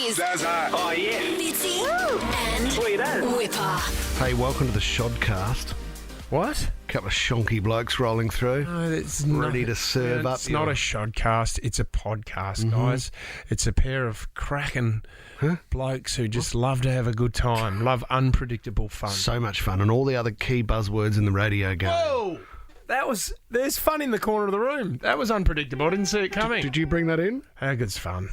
is Zaza. Oh, yeah. Fitzy and Sweet as. Wippa. Hey, welcome to the Shodcast. What? Couple of shonky blokes rolling through. No, it's Ready to serve up It's not your- a shodcast. It's a podcast, guys. It's a pair of cracking blokes who just love to have a good time, love unpredictable fun. So much fun, and all the other key buzzwords in the radio game. Whoa! There's fun in the corner of the room. That was unpredictable. I didn't see it coming. Did you bring that in? How good's fun?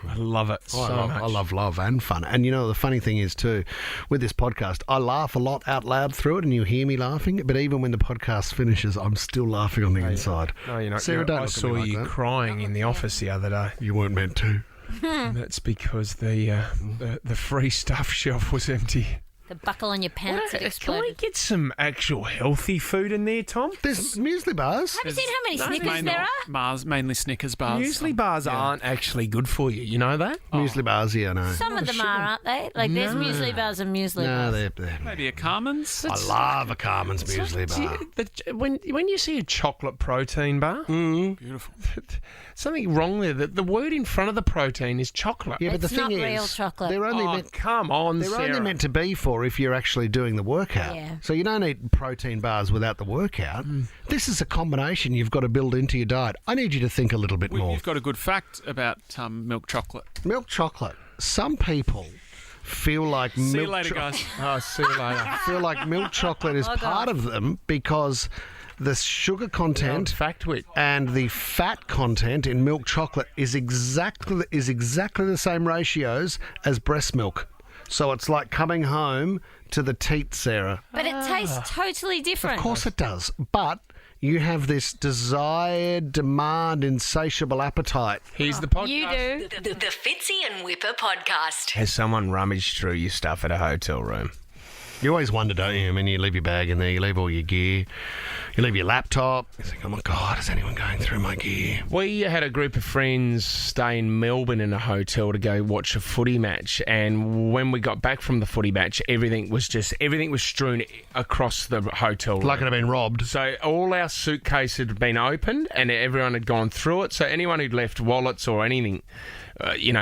I love it so much. I love love and fun. And you know, the funny thing is too, with this podcast, I laugh a lot out loud through it and you hear me laughing, but even when the podcast finishes, I'm still laughing on the inside. No, you're not. Sarah, don't I look at saw me like you that. crying in the office the other day. You weren't meant to. That's because the free stuff shelf was empty. The buckle on your pants had Can we exploded. get some actual healthy food in there, Tom? There's muesli bars. Have you seen how many Snickers there are? Bars, mainly Snickers bars. Muesli bars aren't actually good for you. You know that? Muesli bars, yeah, I know. Some of them are, aren't they? Like there's muesli bars and muesli No, bars. they're... Maybe a Carmen's. I love a Carmen's muesli bar. When you see a chocolate protein bar, Beautiful. something wrong there. The word in front of the protein is chocolate. Yeah, but It's the thing not is, real chocolate. they're only Oh, meant... come on, They're Sarah. only meant to be for if you're actually doing the workout. Yeah. So you don't eat protein bars without the workout. This is a combination you've got to build into your diet. I need you to think a little bit more. You've got a good fact about milk chocolate. Milk chocolate. Some people feel like See you milk later, guys. Oh, see you later. feel like milk chocolate is part of them because the sugar content Factwit. and the fat content in milk chocolate is exactly the same ratios as breast milk. So it's like coming home to the teat, Sarah. But it tastes totally different. Of course it does. But you have this desired, demand, insatiable appetite. Here's the podcast. You do. The Fitzy and Wippa podcast. Has someone rummaged through your stuff at a hotel room? You always wonder, don't you? I mean, you leave your bag in there, you leave all your gear, you leave your laptop. You think, oh my God, is anyone going through my gear? We had a group of friends stay in Melbourne in a hotel to go watch a footy match, and when we got back from the footy match, everything was strewn across the hotel room. Like it had been robbed. So all our suitcase had been opened and everyone had gone through it. So anyone who'd left wallets or anything,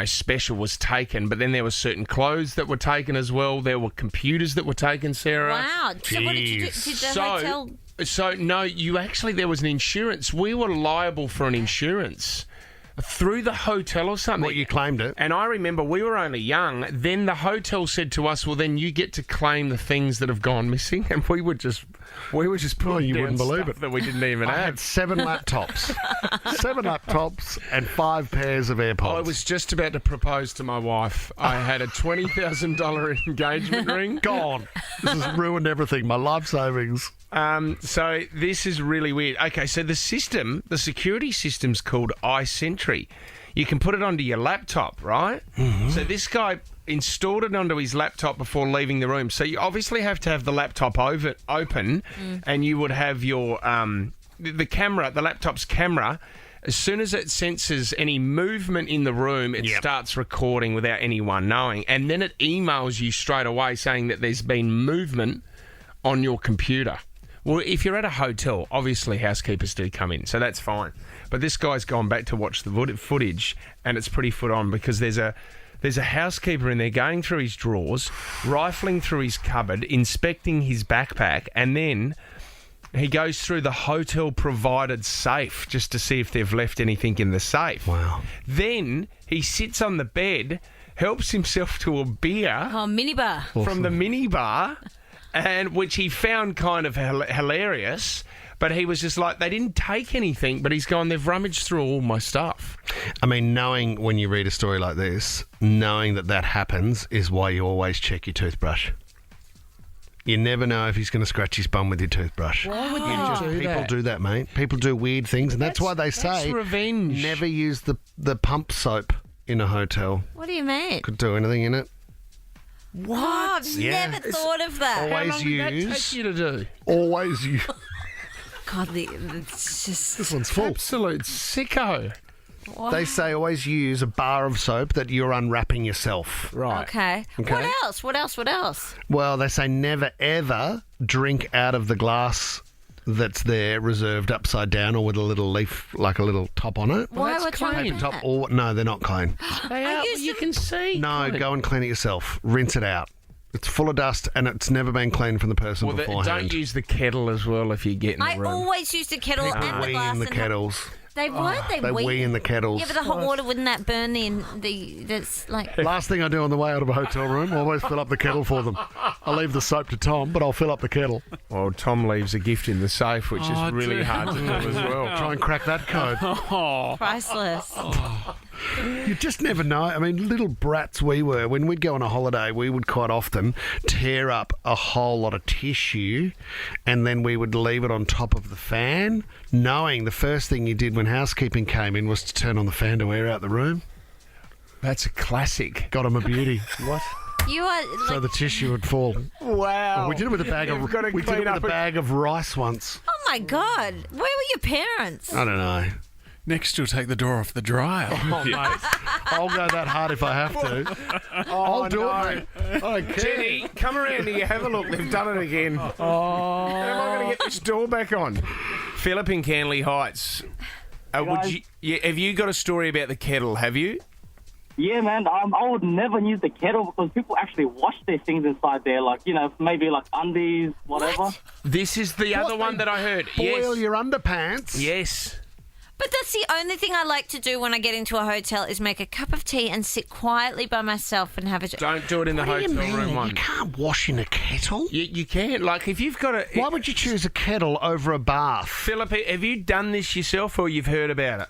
special was taken. But then there were certain clothes that were taken as well. There were computers that were taken, Sarah. Wow. So what did you do? Did the hotel... So no, there was an insurance. We were liable for an insurance through the hotel or something. What, you claimed it? And I remember we were only young. Then the hotel said to us, well, then you get to claim the things that have gone missing. And we were just putting you down wouldn't believe stuff it. that we didn't even I have. had 7 laptops. 7 laptops and 5 pairs of AirPods. I was just about to propose to my wife. I had a $20,000 engagement ring. gone. This has ruined everything. My life savings. So this is really weird. Okay, so the security system's called iSentry. You can put it onto your laptop, right? Mm-hmm. So this guy installed it onto his laptop before leaving the room. So you obviously have to have the laptop open, and you would have your the camera, the laptop's camera. As soon as it senses any movement in the room, it starts recording without anyone knowing, and then it emails you straight away saying that there's been movement on your computer. Well, if you're at a hotel, obviously housekeepers do come in, so that's fine. But this guy's gone back to watch the footage, and it's pretty foot on because there's a housekeeper in there going through his drawers, rifling through his cupboard, inspecting his backpack, and then he goes through the hotel-provided safe just to see if they've left anything in the safe. Wow. Then he sits on the bed, helps himself to a beer Oh, minibar. from the minibar, and which he found kind of hilarious. But he was just like, they didn't take anything, but he's gone, they've rummaged through all my stuff. I mean, knowing when you read a story like this, knowing that happens is why you always check your toothbrush. You never know if he's going to scratch his bum with your toothbrush. Why would you do People that? do that, mate. People do weird things, and that's why they That's say revenge. never use the pump soap in a hotel. What do you mean? Could do anything in it. What? Oh, I've Yeah. never thought of that. How Always long did that use. take you to do? Always use. God, it's just... This one's full. Absolute sicko. They say always use a bar of soap that you're unwrapping yourself. Right. Okay. Okay. What else? Well, they say never ever drink out of the glass that's there reserved upside down or with a little leaf, like a little top on it. Why? that's What's wrong clean. with Top that? or no, they're not clean. They are, used you to- can see. No, go and clean it yourself. Rinse it out. It's full of dust and it's never been cleaned from the person Well, beforehand. don't use the kettle as well if you get in the I room. always use the kettle People and the wee glass. in the and kettles. They weren't. They wee in the kettles. Yeah, but the hot water wouldn't that burn that's like. Last thing I do on the way out of a hotel room, I always fill up the kettle for them. I leave the soap to Tom, but I'll fill up the kettle. Well, Tom leaves a gift in the safe, which is Oh, really dear. hard to do as well. Try and crack that code. Oh, Priceless. You just never know. I mean, little brats we were. When we'd go on a holiday, we would quite often tear up a whole lot of tissue and then we would leave it on top of the fan, knowing the first thing you did when housekeeping came in was to turn on the fan to air out the room. That's a classic. Got 'em a beauty. What? You are So like, the tissue would fall. Wow. We did it with a bag of You've gotta we did clean it with up a bag of rice once. oh my god, where were your parents? I don't know. next you'll take the door off the dryer. Oh, mate. I'll go that hard if I have to. I'll do it, mate. I don't care. Jenny, come around here. Have a look. They've done it again. Oh. How am I going to get this door back on? Philip in Canley Heights. Have you got a story about the kettle, have you? Yeah, man. I would never use the kettle because people actually wash their things inside there, like, you know, maybe like undies, whatever. What? This is the other one that I heard. Boil Yes. your underpants. Yes. But that's the only thing I like to do when I get into a hotel is make a cup of tea and sit quietly by myself and have a... Don't do it in the What do you hotel mean? room You one. can't wash in a kettle. You can't. Like, if you've got a... Why would you choose a kettle over a bath? Philip, have you done this yourself or you've heard about it?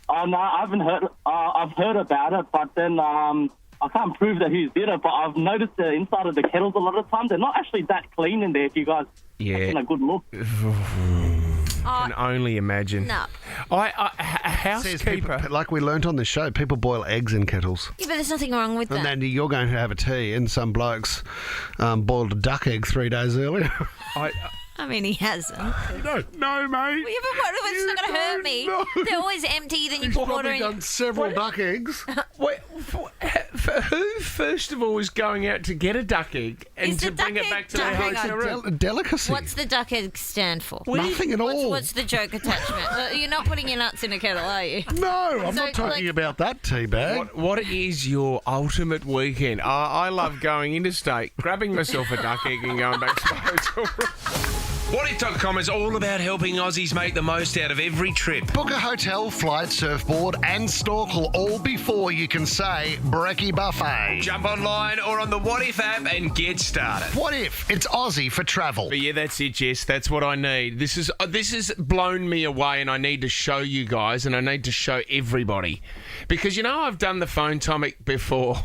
Oh, no, I haven't heard. I've heard about it, but then I can't prove that who did it. But I've noticed the inside of the kettles a lot of times they're not actually that clean in there. If you guys taking a good look. Can only imagine. No. A Says housekeeper... people, like we learnt on this show, people boil eggs in kettles. Yeah, but there's nothing wrong with And that. then you're going to have a tea, and some blokes boiled a duck egg 3 days earlier. I mean, he hasn't. no, mate. Yeah, but what, it's not going to hurt me. know. They're always empty, then you He's put water probably in. done several duck eggs. Wait, for who, first of all, is going out to get a duck egg and Is to the bring duck it egg back to duck their egg hotel room? A delicacy. What's the duck egg stand for? Nothing at all. What's the joke attachment? You're not putting your nuts in a kettle, are you? No, I'm So, not talking like- about that tea bag. What is your ultimate weekend? I love going interstate, grabbing myself a duck egg and going back to my hotel room. WhatIf.com is all about helping Aussies make the most out of every trip. Book a hotel, flight, surfboard, and snorkel all before you can say brekkie buffet. Jump online or on the What If app and get started. What if it's Aussie for travel? But yeah, that's it, Jess. That's what I need. This has blown me away, and I need to show you guys, and I need to show everybody, because I've done the phone topic before.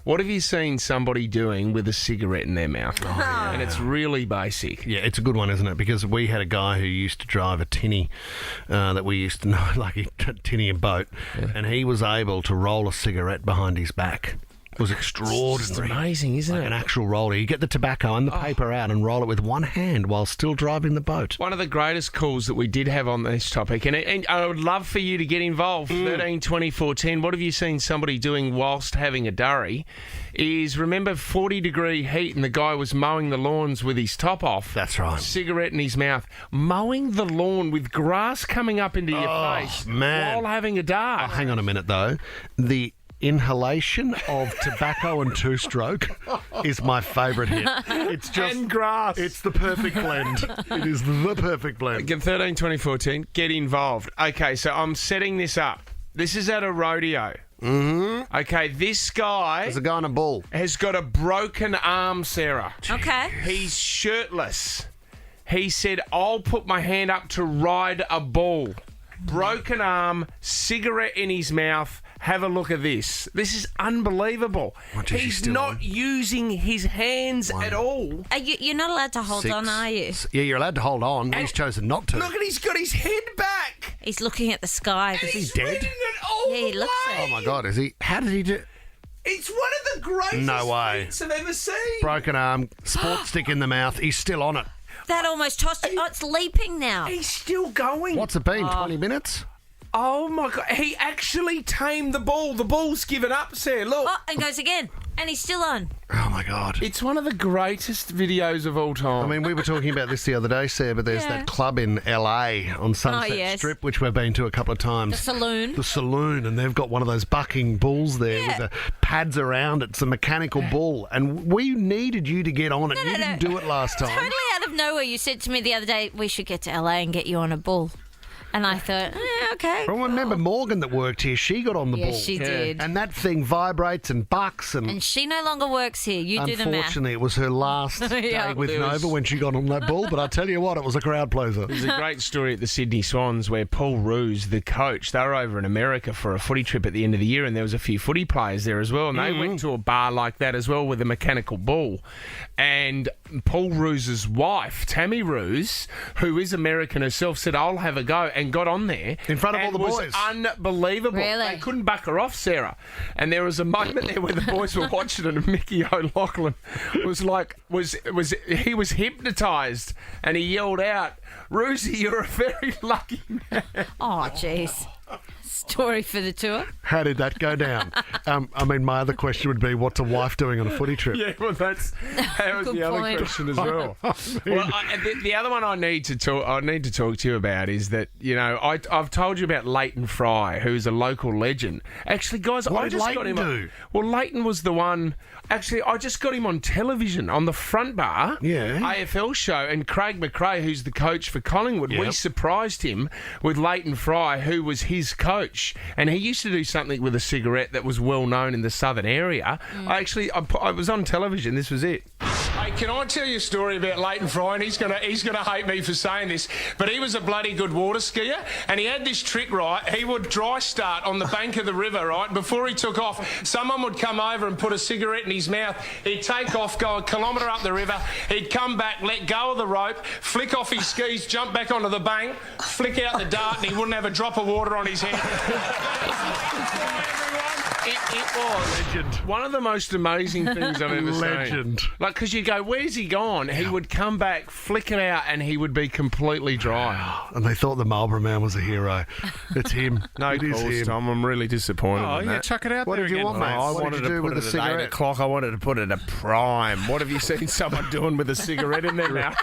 What have you seen somebody doing with a cigarette in their mouth? And it's really basic. Yeah, it's a good one, isn't it? Because we had a guy who used to drive a tinny that we used to know, like a tinny boat, and he was able to roll a cigarette behind his back. It was extraordinary. It's amazing, isn't Like it? an actual roller. You get the tobacco and the paper out and roll it with one hand while still driving the boat. One of the greatest calls that we did have on this topic, and I would love for you to get involved. 13 24 10. What have you seen somebody doing whilst having a durry? Is, remember, 40-degree heat and the guy was mowing the lawns with his top off. That's right. Cigarette in his mouth. Mowing the lawn with grass coming up into your face man. while having a dart. Hang on a minute, though. The inhalation of tobacco and two-stroke is my favourite hit. It's just And grass. It's the perfect blend. It is the perfect blend. Get 13 24 10. Get involved. Okay, so I'm setting this up. This is at a rodeo. Mm-hmm. Okay, this guy There's a guy on a bull. has got a broken arm, Sarah. Okay. He's shirtless. He said, I'll put my hand up to ride a bull. Broken arm, cigarette in his mouth. Have a look at this. This is unbelievable. What is he He's still not on? using his hands at all. You're not allowed to hold on, are you? Yeah, you're allowed to hold on. He's chosen not to. Look at he's got his head back. He's looking at the sky. And he he's dead? reading it all Yeah, he the looks way. it. Oh, my God. Is he? How did he do? It's one of the greatest No way. feats I've ever seen. Broken arm, sport stick in the mouth. He's still on it. That almost tossed it. Oh, it's leaping now. He's still going. What's it been? 20 minutes? Oh, my God. He actually tamed the bull. The bull's given up, Sarah. Look. Oh, and goes again. And he's still on. Oh, my God. It's one of the greatest videos of all time. I mean, we were talking about this the other day, Sarah, but there's that club in LA on Sunset yes. Strip, which we've been to a couple of times. The saloon. The saloon, and they've got one of those bucking bulls there with the pads around it. It's a mechanical bull, and we needed you to get on it. You didn't do it last time. Totally out of nowhere, you said to me the other day, we should get to LA and get you on a bull. And I thought, okay. Well, remember Morgan that worked here, she got on the bull. Yes, she did. And that thing vibrates and bucks And she no longer works here. You do the math. unfortunately, it was her last day with There was- Nova when she got on that bull, but I tell you what, it was a crowd pleaser. There's a great story at the Sydney Swans where Paul Roos, the coach, they were over in America for a footy trip at the end of the year, and there was a few footy players there as well, and they went to a bar like that as well with a mechanical bull. And Paul Roos's wife, Tammy Roos, who is American herself, said, I'll have a go, and got on there. In front of all and the was boys. Unbelievable. Really? They couldn't buck her off, Sarah. And there was a moment there where the boys were watching it, and Mickey O'Loughlin was hypnotised, and he yelled out, Roosie, you're a very lucky man. Oh, jeez. Story for the tour. How did that go down? I mean, my other question would be, what's a wife doing on a footy trip? Yeah, well, that was Good the other point. question as well. The other one I need to talk to you about is that, you know, I've told you about Leighton Fry, who's a local legend. Actually, guys, What I did just got Leighton him. do? Well, Leighton was the one. Actually, I just got him on television on the Front Bar AFL show, and Craig McRae, who's the coach for Collingwood, we surprised him with Leighton Fry, who was his coach, and he used to do something with a cigarette that was well known in the southern area. I was on television. This was it. Hey, can I tell you a story about Leighton Fry? And he's gonna hate me for saying this, but he was a bloody good water skier, and he had this trick, right? He would dry start on the bank of the river, right? Before he took off, someone would come over and put a cigarette in his mouth. He'd take off, go a kilometre up the river. He'd come back, let go of the rope, flick off his skis, jump back onto the bank, flick out the dart, and he wouldn't have a drop of water on his head. It was Legend. one of the most amazing things I've ever seen. Legend. Like, because you go, where's he gone? He would come back, flick it out, and he would be completely dry. And they thought the Marlborough Man was a hero. It's him. No it is calls, him. Tom. I'm really disappointed Oh, in yeah, that. chuck it out What there did you again. want, mate? I What wanted did you to do put with it the at 8 cigarette? o'clock. I wanted to put it at prime. What have you seen someone doing with a cigarette in their mouth?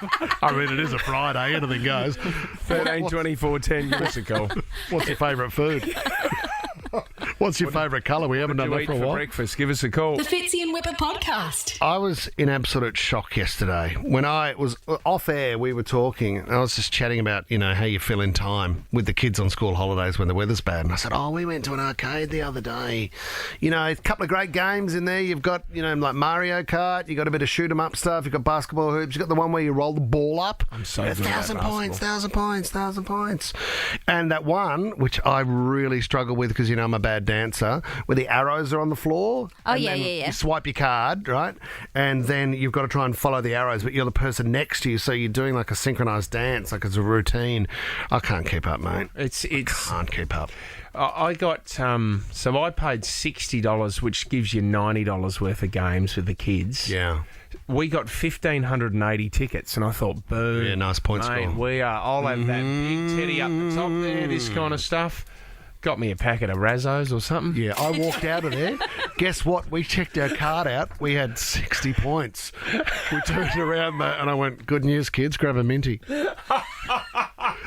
I mean, it is a Friday. Anything goes. 13, 24, 10. Give us a call. What's your favourite food? What's your favourite colour? We haven't What done do you that eat for a for while. breakfast? Give us a call. The Fitzy and Wippa podcast. I was in absolute shock yesterday. When I was off air, we were talking, and I was just chatting about, you know, how you fill in time with the kids on school holidays when the weather's bad. And I said, we went to an arcade the other day. You know, a couple of great games in there. You've got, you know, like Mario Kart. You've got a bit of shoot 'em up stuff. You've got basketball hoops. You've got the one where you roll the ball up. I'm so good at 1,000 points, basketball. 1,000 points, 1,000 points. And that one, which I really struggle with because, you know, I'm a bad dancer, where the arrows are on the floor. Oh, and yeah, then yeah. You swipe your card, right? And then you've got to try and follow the arrows, but you're the person next to you, so you're doing like a synchronised dance, like it's a routine. I can't keep up, mate. It's Can't keep up. I got so I paid $60, which gives you $90 worth of games with the kids. Yeah. We got 1,580 tickets, and I thought, boom. Yeah, nice point mate, score. we are. I'll have that big teddy up the top there, this kind of stuff. Got me a packet of Razzos or something. Yeah, I walked out of there. Guess what? We checked our card out. We had 60 points. We turned around and I went, good news, kids, grab a minty.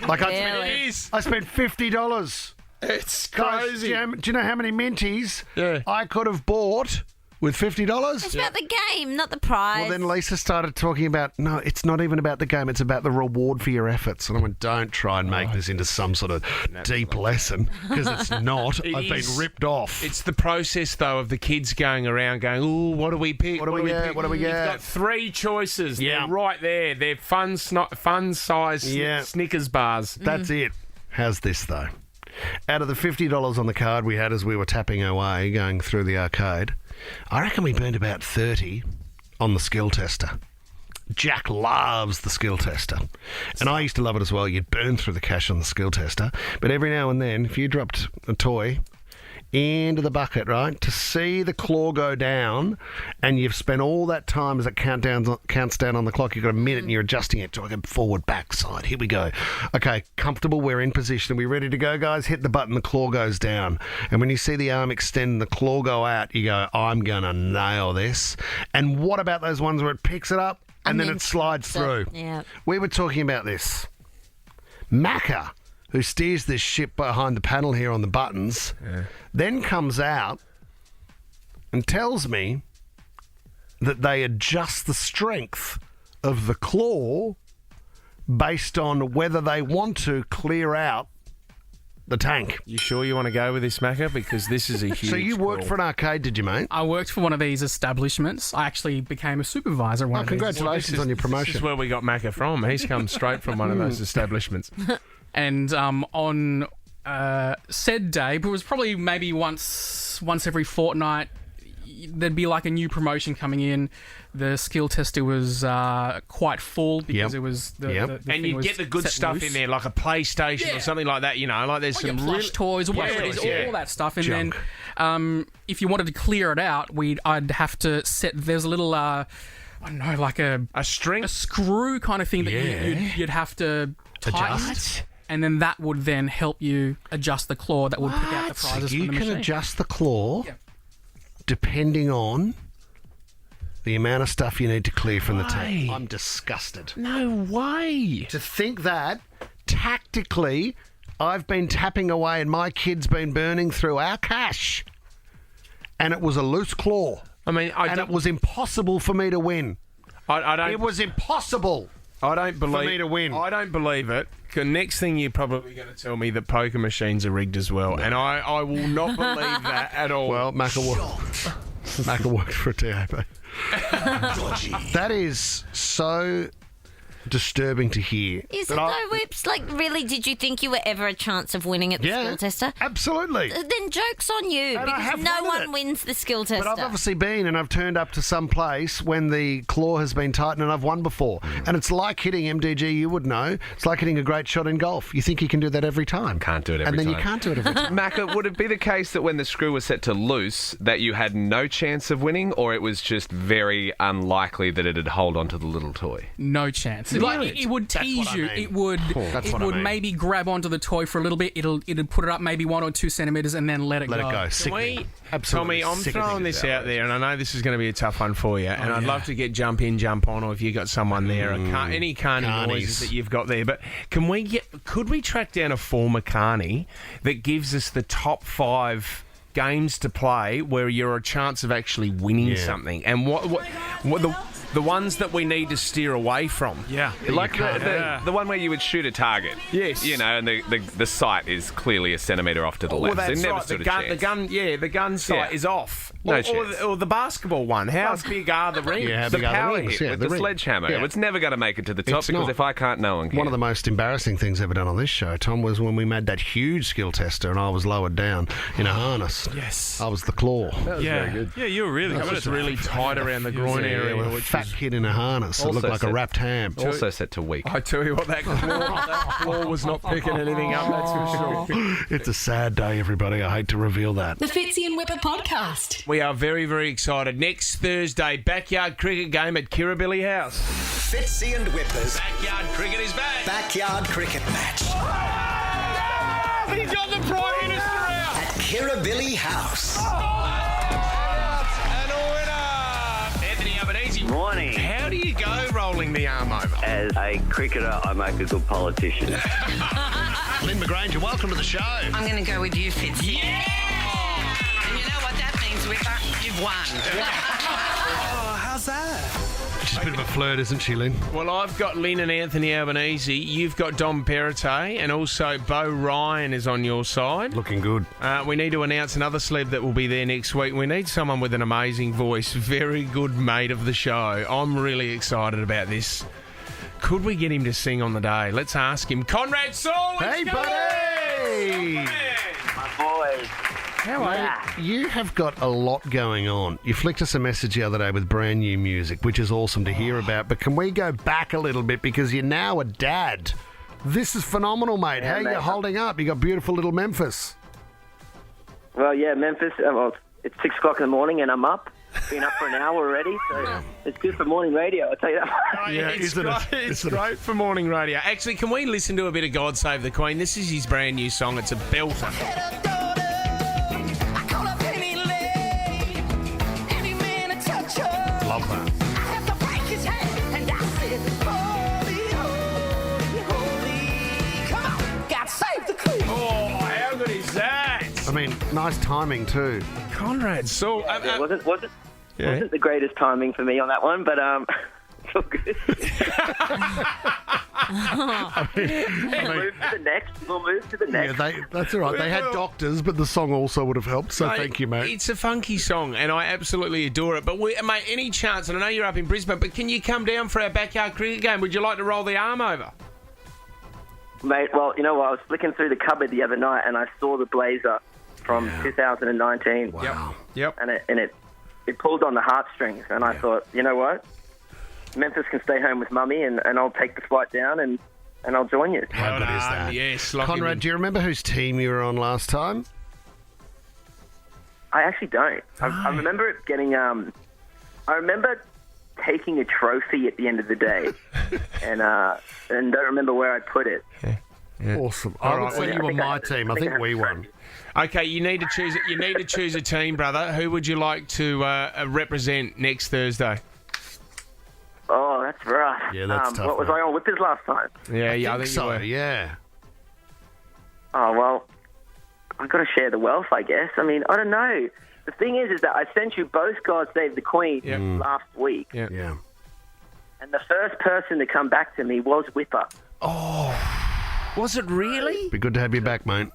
Like Really? I spent $50. It's Guys, crazy. do you know how many minties Yeah. I could have bought with $50? It's about the game, not the prize. Well, then Lisa started talking about, no, it's not even about the game. It's about the reward for your efforts. And I went, don't try and make this into some sort of deep lesson, because it's not. It I've is. been ripped off. It's the process, though, of the kids going around going, ooh, what do we pick? What do we get? pick? What do we You've get? got 3 choices. Yeah. They're right there. They're fun-sized Yeah. Snickers bars. That's it. How's this, though? Out of the $50 on the card we had as we were tapping away, going through the arcade, I reckon we burned about 30 on the skill tester. Jack loves the skill tester. And I used to love it as well. You'd burn through the cash on the skill tester. But every now and then, if you dropped a toy into the bucket, right? To see the claw go down, and you've spent all that time as it counts down on the clock. You've got a minute and you're adjusting it to go forward, back, side. Here we go. Okay, comfortable. We're in position. Are we ready to go, guys? Hit the button. The claw goes down. And when you see the arm extend and the claw go out, you go, I'm going to nail this. And what about those ones where it picks it up and then it slides through? Yeah. We were talking about this. Macca, who steers this ship behind the panel here on the buttons, then comes out and tells me that they adjust the strength of the claw based on whether they want to clear out the tank. You sure you want to go with this, Macca? Because this is a huge So you worked for an arcade, did you, mate? I worked for one of these establishments. I actually became a supervisor at one of these. Congratulations on your promotion. This is where we got Macca from. He's come straight from one of those establishments. And on said day, but it was probably maybe once every fortnight, there'd be like a new promotion coming in. The skill tester was quite full because it was the and thing you was get the good set stuff loose. in there, like a PlayStation or something like that. You know, like there's Well, some yeah, plush toys or whatever it is, all that stuff. And Junk. then if you wanted to clear it out, I'd have to set. There's a little. I don't know, like a string, a screw kind of thing that you'd have to tighten. Adjust. And then that would then help you adjust the claw that would pick out the prizes You from the can machine. adjust the claw depending on the amount of stuff you need to clear from the tank. I'm disgusted. No way. To think that, tactically, I've been tapping away and my kid's been burning through our cash. And it was a loose claw. I mean, it was impossible for me to win. I don't. It was impossible. I don't believe for me to win. I don't believe it. The next thing you're probably going to tell me that poker machines are rigged as well, and I will not believe that at all. Well, Macca worked for a TAP. That is so disturbing to hear. Is it though, Whips? Like, really, did you think you were ever a chance of winning at the skill tester? Absolutely. Then joke's on you, And I because have no won one it. wins the skill tester. But I've obviously been, and I've turned up to some place when the claw has been tightened and I've won before. And it's like hitting MDG, you would know. It's like hitting a great shot in golf. You think you can do that every time. Can't do it every And then time. you can't do it every time. Macca, would it be the case that when the screw was set to loose that you had no chance of winning, or it was just very unlikely that it'd hold onto the little toy? No chance. Like, it would tease you. It would. It would maybe grab onto the toy for a little bit. It'd put it up maybe 1 or 2 centimeters and then let it Let go. it go. Sickening. Absolutely Tommy, I'm sickening. throwing this out there, and I know this is going to be a tough one for you, and I'd love to get jump in, jump on, or if you got someone there, any carny noises that you've got there. But could we track down a former carny that gives us the top 5 games to play where you're a chance of actually winning something, and what the ones that we need to steer away from? Yeah. Like the one where you would shoot a target. Yes. You know, and the sight is clearly a centimetre off to the left. Well, that's so never right. stood The a gun, chance. the gun sight is off. No chance. Or the basketball one. How big are the rings? Yeah, how The big are the power rings? hit Yeah, with the the ring. sledgehammer. Yeah. It's never going to make it to the top It's because not. if I can't, no one can. One of the most embarrassing things ever done on this show, Tom, was when we made that huge skill tester and I was lowered down in a harness. Yes. I was the claw. Yeah, you were really But good. it's really tight around the groin area, With a which fat is... kid in a harness. It Also looked like a said- wrapped ham. Also set to weak. I tell you what, that claw was not picking anything up, that's for sure. It's a sad day, everybody. I hate to reveal that. The Fitzy and Wippa podcast. We are very, very excited. Next Thursday, backyard cricket game at Kirribilli House. Fitzy and Whippa's Backyard cricket is back. backyard cricket match He's got the Prime Minister out. at Kirribilli House. And a winner. Anthony Albanese. Morning. How do you go rolling the arm over? As a cricketer, I make a good politician. Lynn McGranger, welcome to the show. I'm going to go with you, Fitzy. Yeah! And you know what that means, Wippa? You've won. How's that? She's a bit of a flirt, isn't she, Lynn? Well, I've got Lynn and Anthony Albanese. You've got Dom Perrottet, and also Bo Ryan is on your side. Looking good. We need to announce another celeb that will be there next week. We need someone with an amazing voice, very good mate of the show. I'm really excited about this. Could we get him to sing on the day? Let's ask him. Conrad Saul! Hey, buddy! My boys. How are you? You have got a lot going on. You flicked us a message the other day with brand new music, which is awesome to hear about. But can we go back a little bit because you're now a dad? This is phenomenal, mate. How are you holding up? You got beautiful little Memphis. Well, yeah, Memphis. It's 6 o'clock in the morning, and I'm up. Been up for an hour already, so it's good for morning radio. I'll tell you that. Yeah, isn't it? It's great for morning radio. Actually, can we listen to a bit of God Save the Queen? This is his brand new song. It's a belter. Love that. Oh, how good is that? I mean, nice timing too. Conrad, so... Wasn't the greatest timing for me on that one, but it's all good. We'll move to the next. Yeah, that's all right. They had doctors, but the song also would have helped. So thank you, mate. It's a funky song, and I absolutely adore it. But, mate, any chance, and I know you're up in Brisbane, but can you come down for our backyard cricket game? Would you like to roll the arm over? Mate, well, you know what? I was flicking through the cupboard the other night, and I saw the Blazer from 2019. Wow. Yep. And it pulled on the heartstrings, and I thought, you know what? Memphis can stay home with Mummy, and I'll take the flight down, and I'll join you. How good is that? Yes, Conrad, do you remember whose team you were on last time? I actually don't. I remember it getting... I remember taking a trophy at the end of the day, and don't remember where I put it. Yeah. Awesome. I would say you were my team. I think we won. Okay, you need to choose. You need to choose a team, brother. Who would you like to represent next Thursday? Oh, that's rough. Yeah, that's tough. What was I on Whippers last time? Yeah, I think so. you were. Yeah. Oh well, I've got to share the wealth, I guess. I mean, I don't know. The thing is that I sent you both God Save the Queen last week. Yeah. And the first person to come back to me was Wippa. Oh, was it really? Be good to have you back, mate.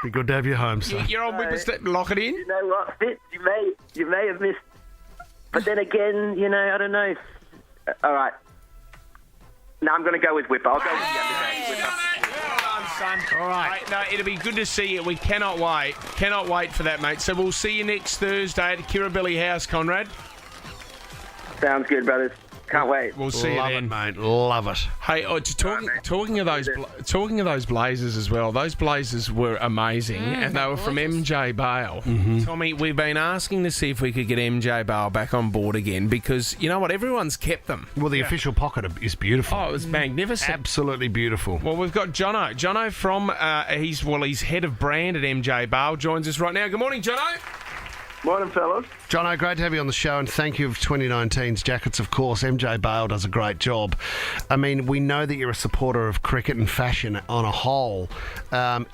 Be good to have you home, son. You're on Whippers. Lock it in. You know what, Fitz? You may have missed, but then again, you know, I don't know. All right. No, I'm going to go with Wippa. I'll go with the underdog. All right. No, it'll be good to see you. We cannot wait. Cannot wait for that, mate. So we'll see you next Thursday at Kirribilli House, Conrad. Sounds good, brothers. Can't wait. We'll see you then, mate. Love it. Hey, talking of those Blazers as well. Those Blazers were amazing, and they were from MJ Bale. Mm-hmm. Tommy, we've been asking to see if we could get MJ Bale back on board again because you know what? Everyone's kept them. Well, the official pocket is beautiful. Oh, it was magnificent. Absolutely beautiful. Well, we've got Jono. Jono from he's head of brand at MJ Bale joins us right now. Good morning, Jono. Morning, fellas. Jono, great to have you on the show, and thank you for 2019's jackets, of course. MJ Bale does a great job. I mean, we know that you're a supporter of cricket and fashion on a whole.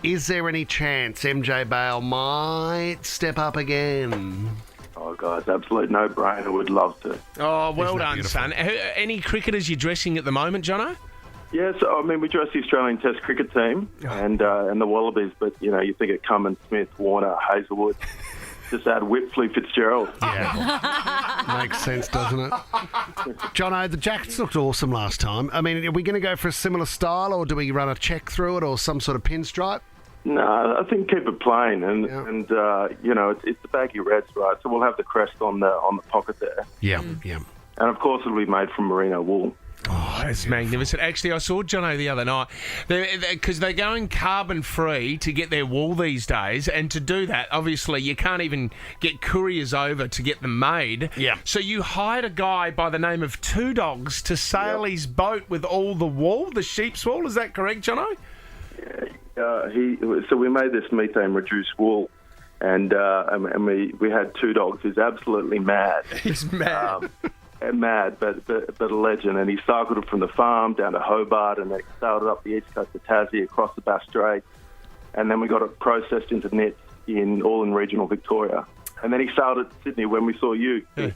Is there any chance MJ Bale might step up again? Oh, guys, absolute no-brainer. Would love to. Oh, well done, son. Any cricketers you're dressing at the moment, Jono? Yes, I mean, we dress the Australian Test cricket team and the Wallabies, but, you know, you think of Cummins, Smith, Warner, Hazelwood. Just add Whitley Fitzgerald. Yeah. Makes sense, doesn't it? Jono, the jackets looked awesome last time. I mean, are we going to go for a similar style, or do we run a check through it, or some sort of pinstripe? No, I think keep it plain, and you know, it's the baggy reds, right? So we'll have the crest on the pocket there. Yeah, yeah. And of course, it'll be made from merino wool. Oh, that's magnificent. Actually, I saw Jono the other night because they're going carbon-free to get their wool these days, and to do that, obviously, you can't even get couriers over to get them made. Yeah. So you hired a guy by the name of Two Dogs to sail his boat with all the wool, the sheep's wool. Is that correct, Jono? So we made this methane-reduced wool, and we had Two Dogs. He's absolutely mad. He's mad. Mad, but a legend. And he cycled it from the farm down to Hobart, and then sailed it up the east coast of Tassie, across the Bass Strait, and then we got it processed into nets all in regional Victoria. And then he sailed it to Sydney when we saw you. Yeah.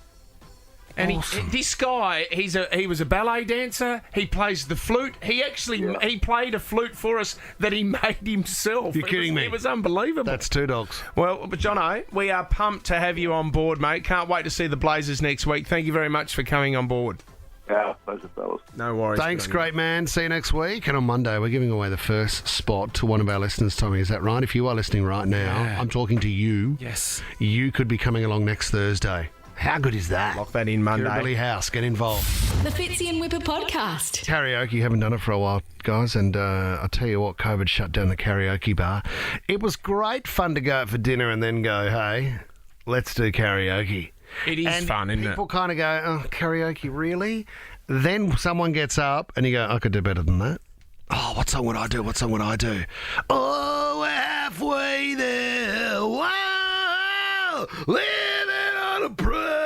And this guy, he was a ballet dancer. He plays the flute. He actually he played a flute for us that he made himself. You're kidding me. It was unbelievable. That's Two Dogs. Well, but Jono, we are pumped to have you on board, mate. Can't wait to see the Blazers next week. Thank you very much for coming on board. Yeah, pleasure, fellas. No worries. Thanks, great man. See you next week. And on Monday, we're giving away the first spot to one of our listeners, Tommy. Is that right? If you are listening right now, I'm talking to you. Yes. You could be coming along next Thursday. How good is that? Lock that in Monday. Billy House, get involved. The Fitzy and Wippa podcast. Karaoke, haven't done it for a while, guys, and I'll tell you what, COVID shut down the karaoke bar. It was great fun to go out for dinner and then go, hey, let's do karaoke. It is fun, isn't it? People kind of go, oh, karaoke, really? Then someone gets up and you go, I could do better than that. Oh, what song would I do? What song would I do? Oh, we're halfway there. Wow, living on a prayer.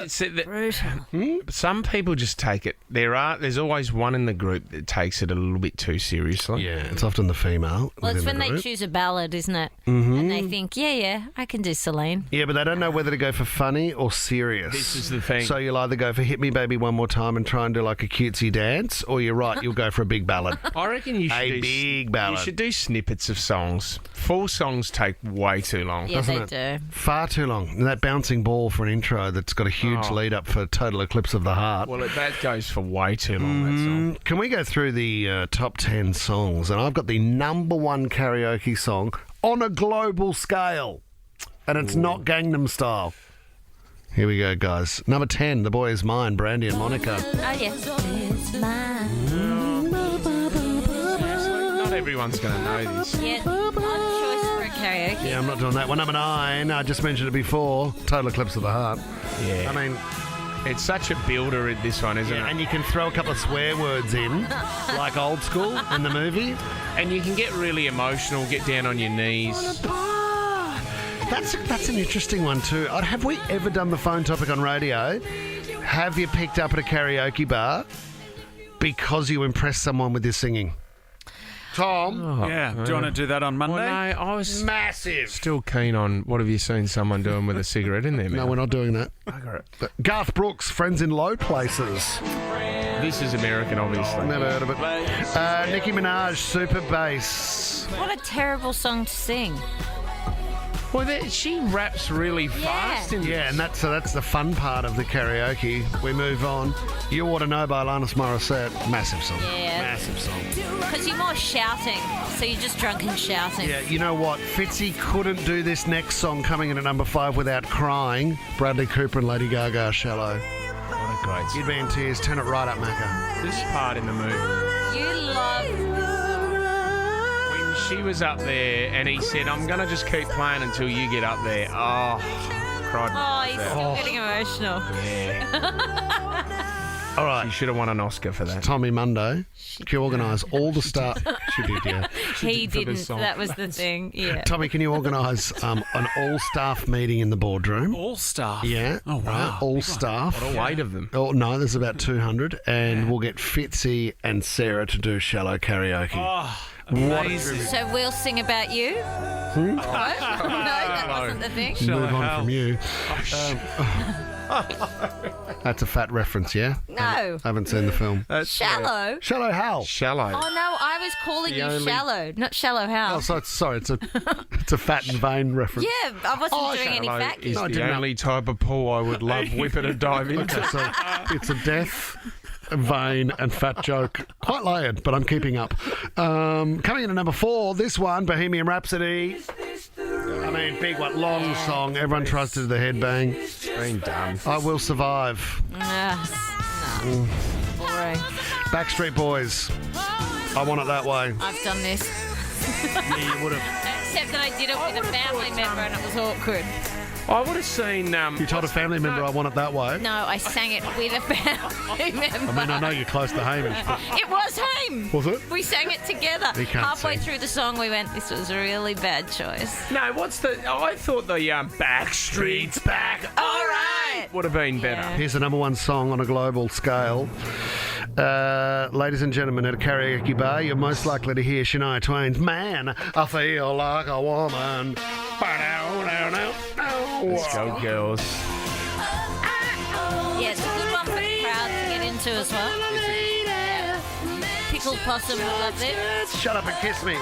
Some people just take it. There's always one in the group that takes it a little bit too seriously. Yeah, it's often the female. Well, it's within when the they group. choose a ballad, isn't it? Mm-hmm. And they think, yeah, I can do Celine. Yeah, but they don't know whether to go for funny or serious. This is the thing. So you'll either go for Hit Me Baby One More Time and try and do like a cutesy dance, or you're right, you'll go for a big ballad. I reckon you should A big ballad. You should do snippets of songs. Full songs take way too long. Yeah, Doesn't they do. Far too long. And that bouncing ball for an intro that's got a huge lead up for Total Eclipse of the Heart. Well, that goes for way too long, that song. Can we go through the top 10 songs? And I've got the number one karaoke song on a global scale. And it's not Gangnam Style. Here we go, guys. Number 10, The Boy Is Mine, Brandy and Monica. Oh, yes. It's mine. Not everyone's going to know this. Yeah, odd choice for a karaoke. Yeah, I'm not doing that one. Number 9, I just mentioned it before, Total Eclipse of the Heart. Yeah. I mean, it's such a builder in this one, isn't it? and you can throw a couple of swear words in, like old school in the movie. And you can get really emotional, get down on your knees. That's an interesting one too. Have we ever done the phone topic on radio? Have you picked up at a karaoke bar because you impressed someone with your singing? Tom? Yeah. Do you want to do that on Monday? Well, no, I was Massive. still keen on what have you seen someone doing with a cigarette in there, man? No, we're not doing that. Garth Brooks, Friends in Low Places. This is American, obviously. Never heard of it. Nicki Minaj, Super Bass. What a terrible song to sing. Well, she raps really fast. Yeah, and that's the fun part of the karaoke. We move on. You Ought to Know by Alanis Morissette. Massive song. Yeah. Massive song. Because you're more shouting, so you're just drunk and shouting. Yeah, you know what? Fitzy couldn't do this next song coming in at number 5 without crying. Bradley Cooper and Lady Gaga, Shallow. What a great song. You'd be in tears. Turn it right up, Macca. This part in the movie. You love... When she was up there and he said, I'm going to just keep playing until you get up there. Oh, cried. Oh, he's still getting emotional. Yeah. All right. She should have won an Oscar for that. Tommy Mundo. Can you organise all the stuff? She did, yeah. He did for this didn't. song. That was the thing. Yeah. Tommy, can you organise an all-staff meeting in the boardroom? All staff. Yeah. Oh, wow. Right, all staff. What a weight of them. Oh, no, there's about 200. And we'll get Fitzy and Sarah to do Shallow karaoke. Oh, What a amazing. So we'll sing about you? What? No, that wasn't the thing. Move on hell. from you. That's a fat reference, yeah? No. I haven't seen the film. Shallow? Shallow Hal. Shallow. Oh, no, I was calling you shallow, not shallow Oh, house. so it's a fat and vain reference. Yeah, I wasn't doing any Shallow facting. is No, I the didn't know. only type of pool I would love Wippa to dive into. It's a death, vain, and fat joke. Quite layered, but I'm keeping up. Coming in at number 4, this one, Bohemian Rhapsody. I mean, big one, long song. Everyone tries to do the headbang. Been done. I Will Survive. No. Boring. Backstreet Boys. I Want It That Way. I've done this. Yeah, you would have. Except that I did it with a family member and it was awkward. I would have seen... You told a family member I want it that way. No, I sang it with a family member. I mean, I know you're close to Hamish, but It was him. was it? We sang it together. He can't Halfway sing. through the song, we went, this was a really bad choice. No, what's the... I thought the Backstreet's Back. All right. Would have been better. Here's the number 1 song on a global scale. Ladies and gentlemen, at a karaoke bar, you're most likely to hear Shania Twain's Man, I Feel Like a Woman. Let's go, girls. Yeah, it's a good one for the crowd to get into as well. Yeah. Pickled possum, I love it. Shut up and kiss me.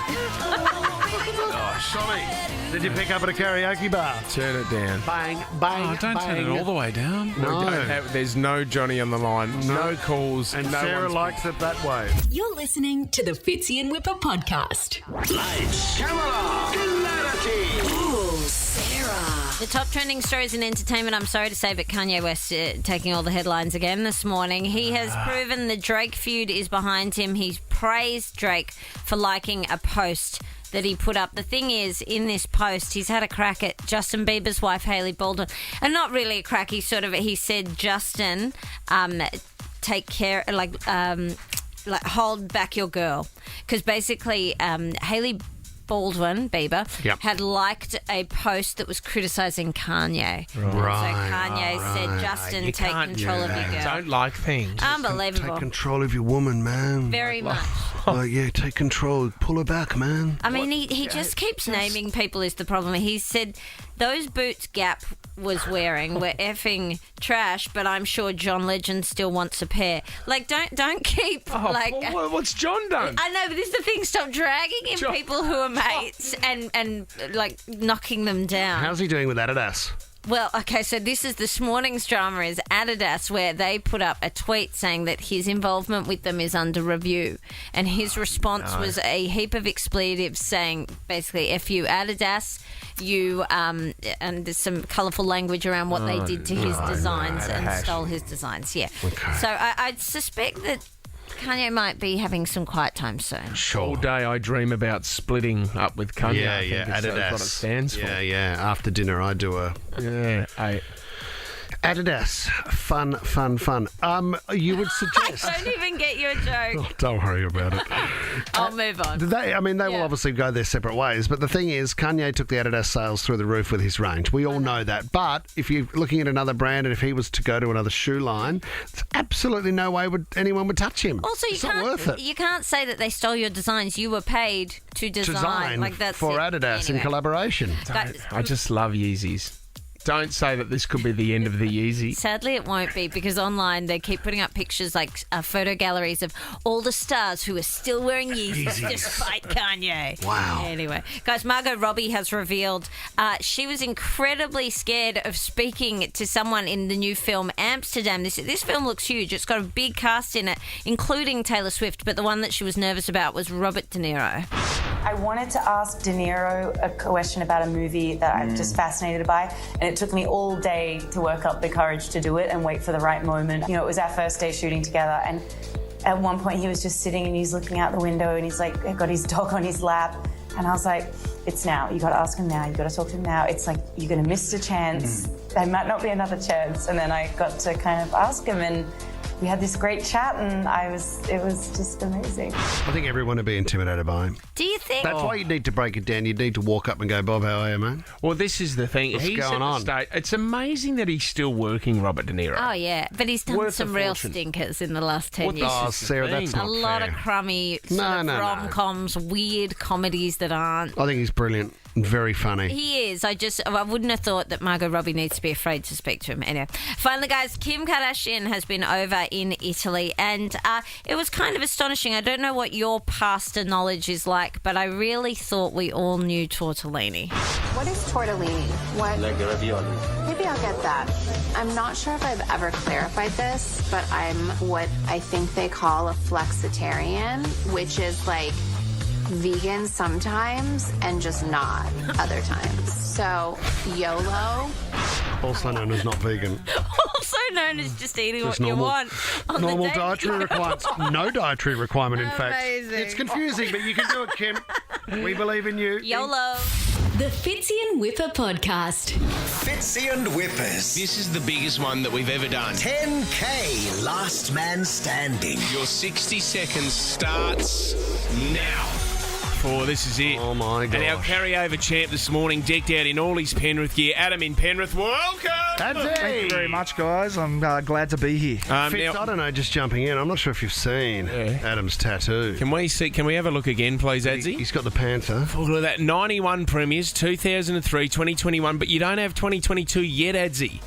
Tommy, did you pick up at a karaoke bar? Turn it down. Bang, bang, Oh, don't turn it all the way down. No. There's no Johnny on the line. No calls. And no Sarah one's- likes it that way. You're listening to the Fitzy and Wippa podcast. Lights, camera, clarity. Ooh, Sarah. The top trending stories in entertainment, I'm sorry to say, but Kanye West taking all the headlines again this morning. He has proven the Drake feud is behind him. He's praised Drake for liking a post that he put up. The thing is, in this post, he's had a crack at Justin Bieber's wife, Hailey Baldwin. And not really a crack, he said, Justin, take care, like hold back your girl. Because basically, Hailey Bieber had liked a post that was criticising Kanye. Right. So Kanye said, Justin, take control of your girl. Don't like things. Unbelievable. Take control of your woman, man. Very much. Take control. Pull her back, man. I mean, he just keeps naming people is the problem. He said those boots Gap was wearing were effing trash, but I'm sure John Legend still wants a pair. Like, don't keep what's John done? I know, but this is the thing. Stop dragging in people who are mates and like knocking them down. How's he doing with Adidas? Well, okay, so this morning's drama is Adidas, where they put up a tweet saying that his involvement with them is under review. And his response was a heap of expletives saying, basically, F you, Adidas, you, and there's some colourful language around what they did to his designs and stole his designs, Okay. So I'd suspect that Kanye might be having some quiet time soon. All day I dream about splitting up with Kanye. Yeah, I think is Adidas. what it stands for. Yeah. After dinner, I do a... Yeah. Adidas. Fun. You would suggest... I don't even get your joke. Oh, don't worry about it. I'll move on. They will obviously go their separate ways, but the thing is, Kanye took the Adidas sales through the roof with his range. We all know that. But if you're looking at another brand, and if he was to go to another shoe line, there's absolutely no way anyone would touch him. Also, it's not worth it. You can't say that they stole your designs. You were paid to design. Like that's for it. Adidas in Anyway. collaboration. I just love Yeezys. Don't say that this could be the end of the Yeezy. Sadly, it won't be, because online they keep putting up pictures like photo galleries of all the stars who are still wearing Yeezys despite Kanye. Wow. Anyway, guys, Margot Robbie has revealed she was incredibly scared of speaking to someone in the new film Amsterdam. This film looks huge. It's got a big cast in it, including Taylor Swift, but the one that she was nervous about was Robert De Niro. I wanted to ask De Niro a question about a movie that I'm just fascinated by, and it took me all day to work up the courage to do it and wait for the right moment. You know, it was our first day shooting together, and at one point he was just sitting and he's looking out the window and he's like, got his dog on his lap, and I was like, it's now. You got to ask him now. You got to talk to him now. It's like, you're going to miss a chance. There might not be another chance. And then I got to kind of ask him, and we had this great chat, and it was just amazing. I think everyone would be intimidated by him. Do you think? That's why you need to break it down. You need to walk up and go, Bob, how are you, man? Well, this is the thing. What's going on? It's amazing that he's still working, Robert De Niro. Oh, yeah. But he's done Worth some a real fortune. stinkers in the last 10 years. Oh, Sarah, that's not a lot fair. of crummy rom-coms, weird comedies that aren't. I think he's brilliant and very funny. He is. I wouldn't have thought that Margot Robbie needs to be afraid to speak to him. Anyway, finally, guys, Kim Kardashian has been over in Italy, and it was kind of astonishing. I don't know what your pasta knowledge is like, but I really thought we all knew tortellini. What is tortellini? What? Like ravioli. Maybe I'll get that. I'm not sure if I've ever clarified this, but I'm what I think they call a flexitarian, which is like vegan sometimes and just not other times. So, YOLO. Also known as not vegan. Also known as just eating Just what normal- you want. On Normal the day. dietary requirements. No dietary requirement, in fact. Amazing. It's confusing, but you can do it, Kim. We believe in you. YOLO. The Fitzy and Wippa podcast. Fitzy and Whippers. This is the biggest one that we've ever done. 10K last man standing. Your 60 seconds starts now. This is it. Oh, my gosh. And our carryover champ this morning, decked out in all his Penrith gear. Adam in Penrith, welcome! Thank you very much, guys. I'm glad to be here. Fitz, I don't know, just jumping in, I'm not sure if you've seen Adam's tattoo. Can we have a look again, please, Adzi? He's got the panther. Oh, look at that. 91 premiers, 2003, 2021, but you don't have 2022 yet, Adzi.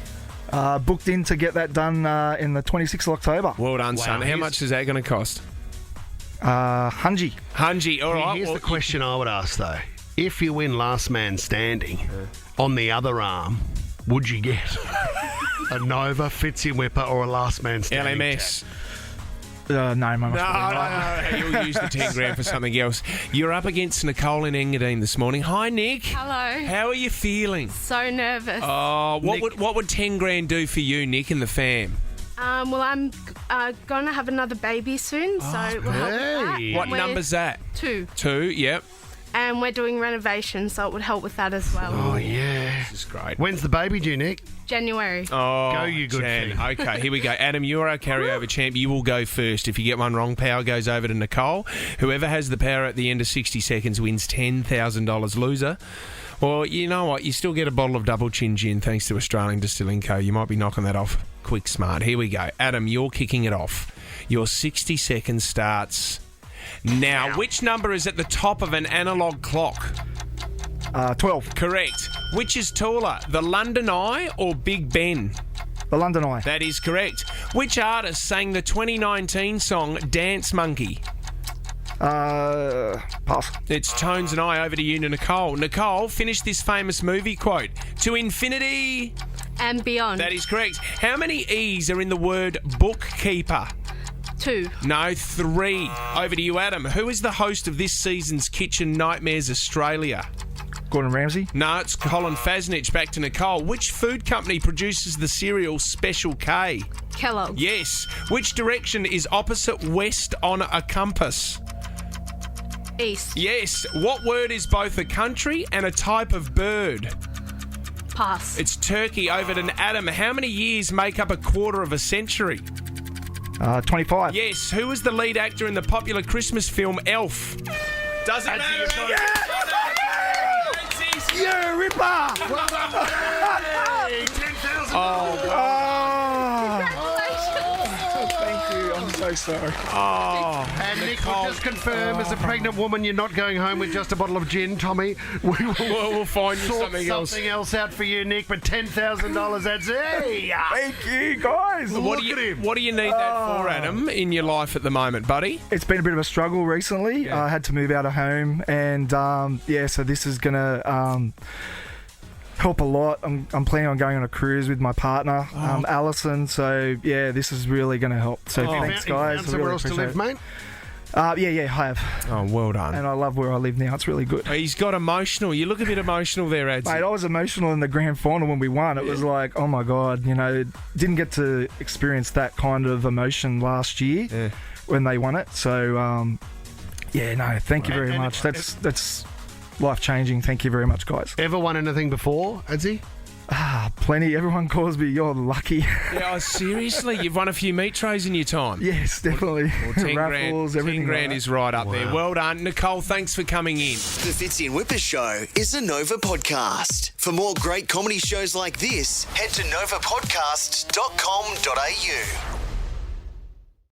Booked in to get that done in the 26th of October. Well done, son. How much is that going to cost? Hungy, all right. Here's the question I would ask, though. If you win last man standing on the other arm, would you get a Nova, Fitzy Whipper, or a last man standing? LMS. No, mum. No, you'll use the 10 grand for something else. You're up against Nicole in Engadine this morning. Hi, Nick. Hello. How are you feeling? So nervous. Oh, what would 10 grand do for you, Nick, and the fam? Well, I'm going to have another baby soon, so it will help with that. What number's that? 2. 2, yep. And we're doing renovations, so it would help with that as well. Oh, yeah. This is great. When's the baby due, Nick? January. Oh, Go, you good Jen. thing. Okay, here we go. Adam, you're our carryover champ. You will go first. If you get one wrong, power goes over to Nicole. Whoever has the power at the end of 60 seconds wins $10,000. Loser. Well, you know what? You still get a bottle of Double Chin Gin thanks to Australian Distilling Co. You might be knocking that off quick smart. Here we go. Adam, you're kicking it off. Your 60 seconds starts now. Which number is at the top of an analogue clock? 12. Correct. Which is taller, the London Eye or Big Ben? The London Eye. That is correct. Which artist sang the 2019 song Dance Monkey? Pass. It's Tones and I. Over to you, Nicole. Nicole, finish this famous movie quote. To infinity and beyond. That is correct. How many E's are in the word bookkeeper? 2. No, 3. Over to you, Adam. Who is the host of this season's Kitchen Nightmares Australia? Gordon Ramsay. No, it's Colin Fasnich. Back to Nicole. Which food company produces the cereal Special K? Kellogg's. Yes. Which direction is opposite west on a compass? East. Yes. What word is both a country and a type of bird? Pass. It's turkey. Over to Adam. How many years make up a quarter of a century? 25. Yes. Who is the lead actor in the popular Christmas film Elf? Doesn't matter. Yeah, Wippa! Well done, buddy. $10,000. Thank you. I'm so sorry. Oh, and Nick will just confirm, as a pregnant woman, you're not going home with just a bottle of gin, Tommy. We'll find you sort something else out for you, Nick. But $10,000, that's it. Thank you, guys. What do you need that for, Adam, in your life at the moment, buddy? It's been a bit of a struggle recently. I had to move out of home, and so this is gonna help a lot. I'm planning on going on a cruise with my partner, Alison. So yeah, this is really going to help. So thanks, guys. Found somewhere else to live, mate? Yeah, I have. Oh, well done. And I love where I live now. It's really good. He's got emotional. You look a bit emotional there, Ads. Mate, I was emotional in the grand final when we won. It was like, oh my God, didn't get to experience that kind of emotion last year when they won it. So, thank you very much. That's life-changing. Thank you very much, guys. Ever won anything before, Adsy? Plenty. Everyone calls me, you're lucky. Yeah, seriously, you've won a few meat trays in your time. Yes, definitely. Well, 10 Raffles, grand, everything 10 grand like is right up there. Well done. Nicole, thanks for coming in. The Fitzy and Wippa Show is a Nova podcast. For more great comedy shows like this, head to novapodcast.com.au.